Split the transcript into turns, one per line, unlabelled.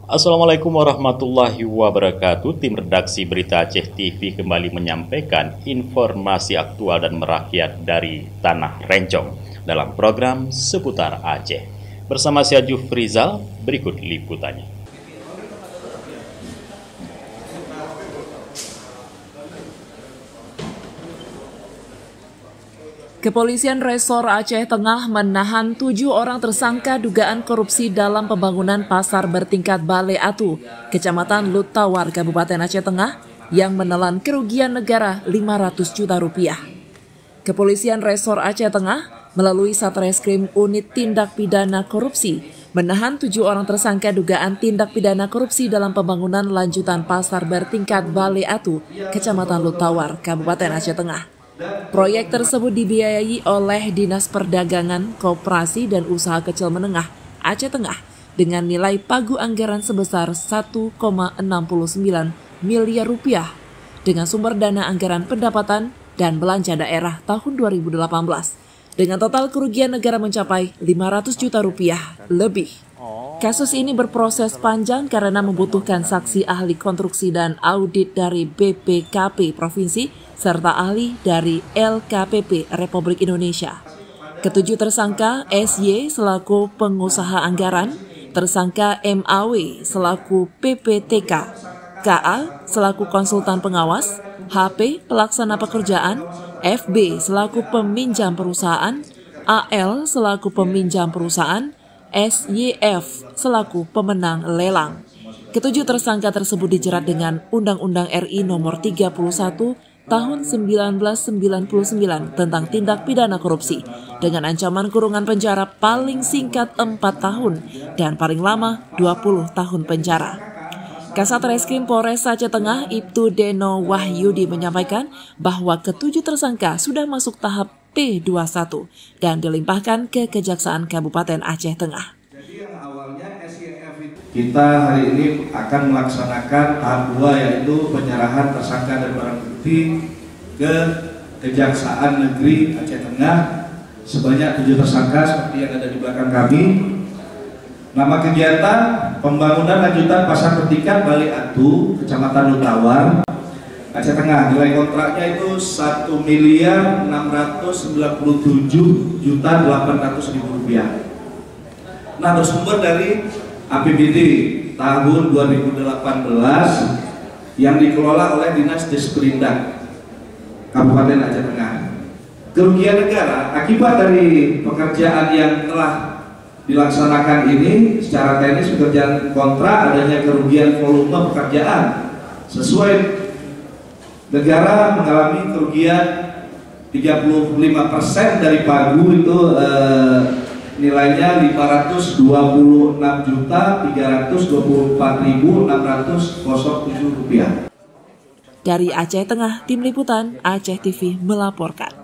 Assalamualaikum warahmatullahi wabarakatuh. Tim redaksi Berita Aceh TV kembali menyampaikan informasi aktual dan merakyat dari Tanah Rencong dalam program Seputar Aceh. Bersama saya Jufrizal, berikut liputannya.
Kepolisian Resor Aceh Tengah menahan 7 orang tersangka dugaan korupsi dalam pembangunan pasar bertingkat Bale Atu, Kecamatan Lut Tawar, Kabupaten Aceh Tengah, yang menelan kerugian negara 500 juta rupiah. Kepolisian Resor Aceh Tengah melalui Satreskrim Unit Tindak Pidana Korupsi menahan 7 orang tersangka dugaan tindak pidana korupsi dalam pembangunan lanjutan pasar bertingkat Bale Atu, Kecamatan Lut Tawar, Kabupaten Aceh Tengah. Proyek tersebut dibiayai oleh Dinas Perdagangan, Koperasi, dan Usaha Kecil Menengah Aceh Tengah dengan nilai pagu anggaran sebesar 1,69 miliar rupiah dengan sumber dana anggaran pendapatan dan belanja daerah tahun 2018 dengan total kerugian negara mencapai 500 juta rupiah lebih. Kasus ini berproses panjang karena membutuhkan saksi ahli konstruksi dan audit dari BPKP Provinsi serta ahli dari LKPP Republik Indonesia. Ketujuh tersangka SY selaku pengusaha anggaran, tersangka MAW selaku PPTK, KA selaku konsultan pengawas, HP pelaksana pekerjaan, FB selaku peminjam perusahaan, AL selaku peminjam perusahaan, SYF selaku pemenang lelang. Ketujuh tersangka tersebut dijerat dengan Undang-Undang RI Nomor 31 Tahun 1999 tentang tindak pidana korupsi dengan ancaman kurungan penjara paling singkat 4 tahun dan paling lama 20 tahun penjara. Kasat Reskrim Polres Aceh Tengah Ibtu Deno Wahyudi menyampaikan bahwa ketujuh tersangka sudah masuk tahap P21 dan dilimpahkan ke Kejaksaan Kabupaten Aceh Tengah.
Kita hari ini akan melaksanakan tahap 2 yaitu penyerahan tersangka dan barang bukti ke Kejaksaan Negeri Aceh Tengah sebanyak 7 tersangka seperti yang ada di belakang kami. Nama kegiatan pembangunan lanjutan pasar bertingkat Bale Atu, Kecamatan Lut Tawar, Aceh Tengah. Nilai kontraknya itu 1.697.800.000 rupiah. Nah, bersumber dari APBD tahun 2018 yang dikelola oleh Dinas Desperindak Kabupaten Aceh Tengah. Kerugian negara akibat dari pekerjaan yang telah dilaksanakan ini secara teknis pekerjaan kontrak adanya kerugian volume pekerjaan sesuai negara mengalami kerugian 35% dari pagu itu nilainya 526.324.607 rupiah.
Dari Aceh Tengah, Tim Liputan Aceh TV melaporkan.